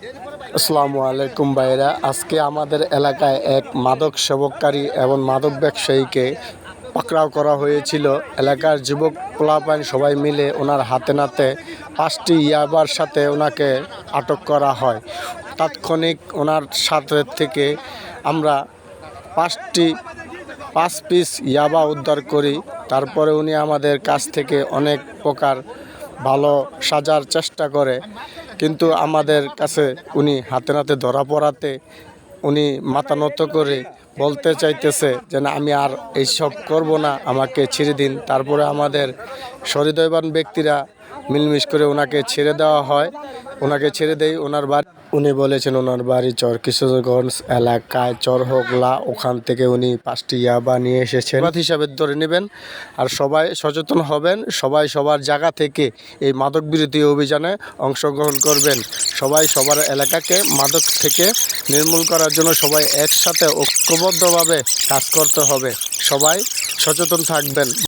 আসসালামু আলাইকুম ভাইরা। আজকে আমাদের এলাকায় এক মাদক সেবককারী এবং মাদক ব্যবসায়ীকে পাকড়াও করা হয়েছিল। এলাকার যুবক পোলাপান সবাই মিলে ওনার হাতে নাতে 5টি ইয়াবার সাথে ওনাকে আটক করা হয়। তাৎক্ষণিক ওনার সাথে থেকে আমরা 5 পিস ইয়াবা উদ্ধার করি। তারপরে উনি আমাদের কাছ থেকে অনেক প্রকার ভালো সাজার চেষ্টা করে, কিন্তু আমাদের কাছে উনি হাতে নাতে ধরা পড়াতে উনি মাথা নত করে বলতে চাইতেছে যে না, আমি আর এইসব করব না, আমাকে ছেড়ে দিন। তারপরে আমাদের সহৃদয়বান ব্যক্তিরা মিলমিশ করে ওনাকে ছেড়ে দেওয়া হয়, ওনাকে ছেড়ে দেই। ওনার বাড়ি উনি বলেছেন ওনার বাড়ি চর কিশোরগঞ্জ এলাকায় চরহোগলা, ওখান থেকে উনি 5টি ইয়াবা নিয়ে এসেছেন। বাদ হিসাবে ধরে নেবেন। আর সবাই সচেতন হবেন, সবাই সবার জায়গা থেকে এই মাদক বিরোধী অভিযানে অংশগ্রহণ করবেন। সবাই সবার এলাকাকে মাদক থেকে নির্মূল করার জন্য সবাই একসাথে ঐক্যবদ্ধভাবে কাজ করতে হবে। সবাই সচেতন থাকবেন।